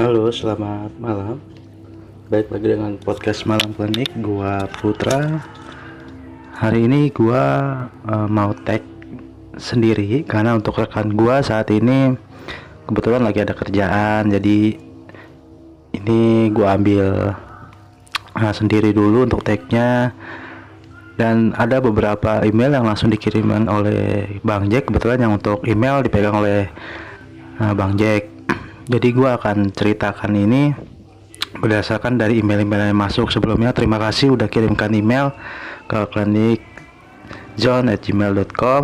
Halo, selamat malam. Baik lagi dengan podcast Malam Klinik. Gua Putra. Hari ini gua mau tag sendiri karena untuk rekan gua saat ini kebetulan lagi ada kerjaan. Jadi ini gua ambil sendiri dulu untuk tagnya. Dan ada beberapa email yang langsung dikirimkan oleh Bang Jack. Kebetulan yang untuk email dipegang oleh Bang Jack. Jadi gue akan ceritakan ini berdasarkan dari email-email yang masuk sebelumnya. Terima kasih udah kirimkan email ke klinikzone@gmail.com.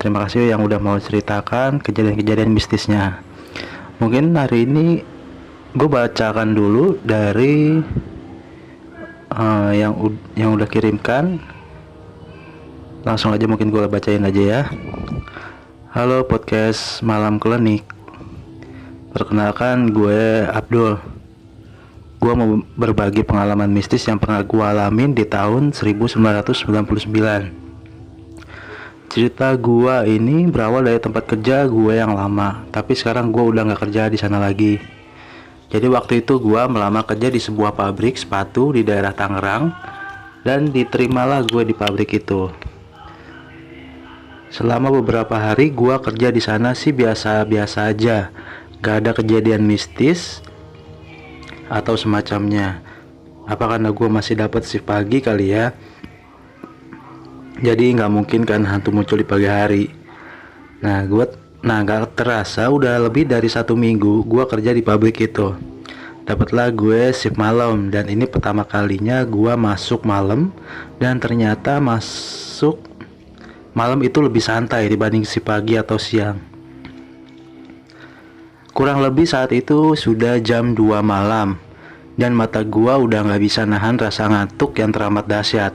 Terima kasih yang udah mau ceritakan kejadian-kejadian mistisnya. Mungkin hari ini gue bacakan dulu dari yang udah kirimkan. Langsung aja mungkin gue bacain aja ya. Halo podcast Malam Klinik. Perkenalkan, gue Abdul. Gue mau berbagi pengalaman mistis yang pernah gue alamin di tahun 1999. Cerita gue ini berawal dari tempat kerja gue yang lama, tapi sekarang gue udah gak kerja di sana lagi. Jadi waktu itu gue melamar kerja di sebuah pabrik sepatu di daerah Tangerang, dan diterimalah gue di pabrik itu. Selama beberapa hari gue kerja di sana sih biasa-biasa aja. Gak ada kejadian mistis atau semacamnya. Apa karena gue masih dapat shift pagi kali ya? Jadi nggak mungkin kan hantu muncul di pagi hari. Nah gak terasa udah lebih dari 1 minggu gue kerja di pabrik itu. Dapatlah gue shift malam, dan ini pertama kalinya gue masuk malam. Dan ternyata masuk malam itu lebih santai dibanding shift pagi atau siang. Kurang lebih saat itu sudah jam 2 malam, dan mata gua udah gak bisa nahan rasa ngantuk yang teramat dahsyat.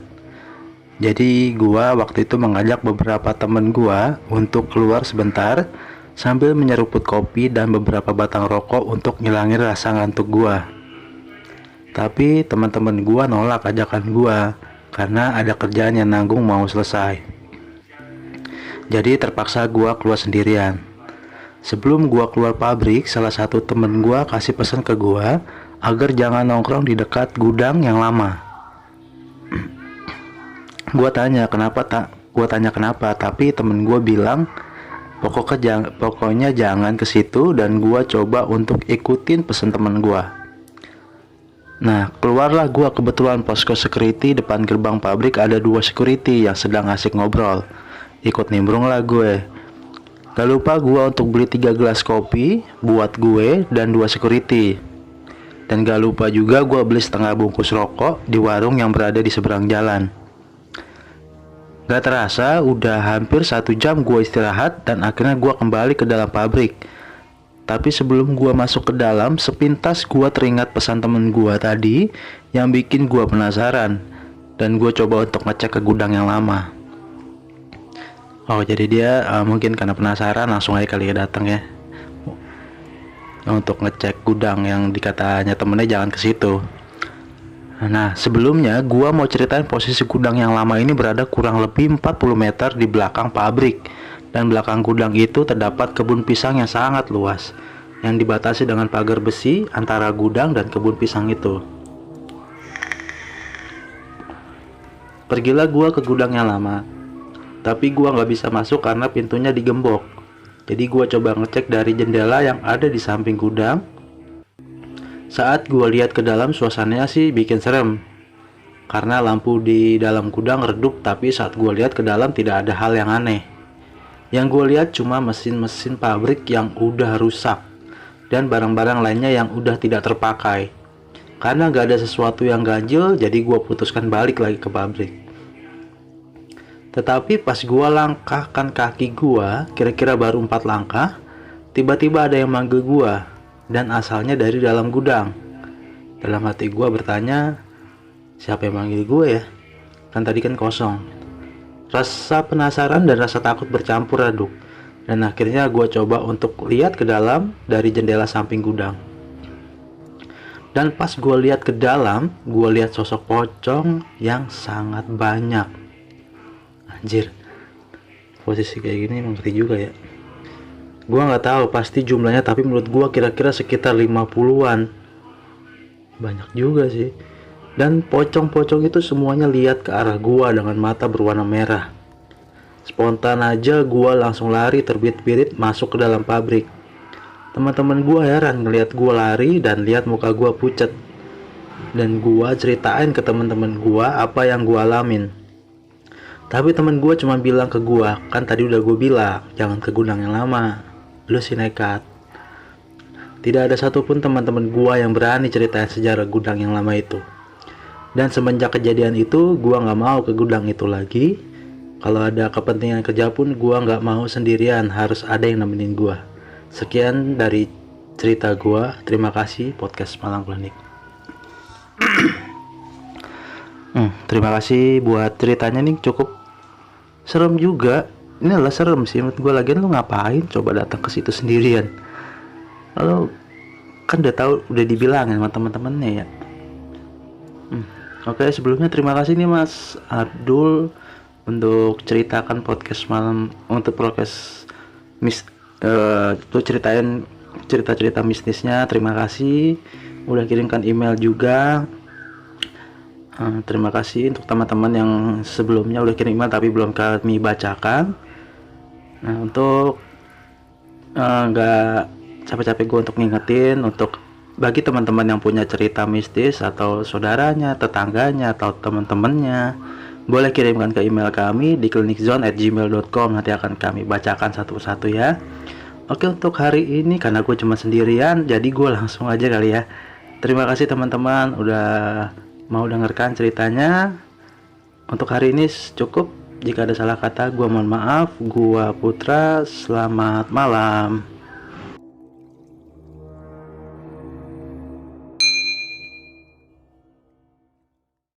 Jadi gua waktu itu mengajak beberapa temen gua untuk keluar sebentar sambil menyeruput kopi dan beberapa batang rokok untuk ngilangin rasa ngantuk gua. Tapi teman-teman gua nolak ajakan gua karena ada kerjaan yang nanggung mau selesai. Jadi terpaksa gua keluar sendirian. Sebelum gua keluar pabrik, salah satu temen gua kasih pesan ke gua agar jangan nongkrong di dekat gudang yang lama. Gua tanya kenapa, tapi temen gua bilang pokoknya jangan ke situ, dan gua coba untuk ikutin pesan temen gua. Nah, keluarlah gua. Kebetulan posko security depan gerbang pabrik ada 2 security yang sedang asik ngobrol. Ikut nimbrung lah gue. Gak lupa gue untuk beli 3 gelas kopi buat gue dan 2 security. Dan gak lupa juga gue beli setengah bungkus rokok di warung yang berada di seberang jalan. Gak terasa udah hampir 1 jam gue istirahat, dan akhirnya gue kembali ke dalam pabrik. Tapi sebelum gue masuk ke dalam, sepintas gue teringat pesan temen gue tadi yang bikin gue penasaran. Dan gue coba untuk ngecek ke gudang yang lama. Oh, jadi dia mungkin karena penasaran langsung aja kali ya datang ya untuk ngecek gudang yang dikatanya temennya jangan ke situ. Nah, sebelumnya gua mau ceritain posisi gudang yang lama ini berada kurang lebih 40 meter di belakang pabrik, dan belakang gudang itu terdapat kebun pisang yang sangat luas yang dibatasi dengan pagar besi antara gudang dan kebun pisang itu. Pergilah gua ke gudang yang lama, tapi gua nggak bisa masuk karena pintunya digembok. Jadi gua coba ngecek dari jendela yang ada di samping gudang. Saat gua lihat ke dalam, suasananya sih bikin serem karena lampu di dalam gudang redup. Tapi saat gua lihat ke dalam tidak ada hal yang aneh. Yang gua lihat cuma mesin-mesin pabrik yang udah rusak dan barang-barang lainnya yang udah tidak terpakai. Karena gak ada sesuatu yang ganjil, jadi gua putuskan balik lagi ke pabrik. Tetapi pas gua langkahkan kaki gua, kira-kira baru 4 langkah, tiba-tiba ada yang manggil gua, dan asalnya dari dalam gudang. Dalam hati gua bertanya, siapa yang manggil gua ya? Kan tadi kan kosong. Rasa penasaran dan rasa takut bercampur aduk, dan akhirnya gua coba untuk lihat ke dalam dari jendela samping gudang. Dan pas gua lihat ke dalam, gua lihat sosok pocong yang sangat banyak. Anjir, posisi kayak gini emang ngerti juga ya. Gua nggak tahu pasti jumlahnya, tapi menurut gua kira-kira sekitar 50-an. Banyak juga sih. Dan pocong-pocong itu semuanya lihat ke arah gua dengan mata berwarna merah. Spontan aja gua langsung lari terbirit-birit masuk ke dalam pabrik. Teman-teman gua heran ngelihat gua lari dan lihat muka gua pucat. Dan gua ceritain ke teman-teman gua apa yang gua alamin. Tapi teman gua cuma bilang ke gua, kan tadi udah gua bilang jangan ke gudang yang lama. Lu sih nekat. Tidak ada satupun teman-teman gua yang berani ceritain sejarah gudang yang lama itu. Dan semenjak kejadian itu, gua nggak mau ke gudang itu lagi. Kalau ada kepentingan kerja pun, gua nggak mau sendirian, harus ada yang nemenin gua. Sekian dari cerita gua. Terima kasih podcast Malang Klinik. Terima kasih buat ceritanya nih, cukup serem juga. Ini adalah serem sih menurut gua, lagian lu ngapain coba datang ke situ sendirian? Kalau kan udah tahu, udah dibilangin sama teman-temannya ya. Oke, sebelumnya terima kasih nih Mas Abdul untuk ceritakan podcast malam, untuk podcast tuh ceritain cerita-cerita bisnisnya. Terima kasih udah kirimkan email juga. Terima kasih untuk teman-teman yang sebelumnya udah kirim email tapi belum kami bacakan. Nah, untuk nggak capek-capek gue untuk ngingetin, untuk bagi teman-teman yang punya cerita mistis atau saudaranya, tetangganya, atau teman-temannya, boleh kirimkan ke email kami di cliniczone@gmail.com. Nanti akan kami bacakan satu-satu ya. Oke, untuk hari ini karena gue cuma sendirian, jadi gue langsung aja kali ya. Terima kasih teman-teman udah mau dengarkan ceritanya. Untuk hari ini cukup. Jika ada salah kata, gue mohon maaf. Gue Putra, selamat malam.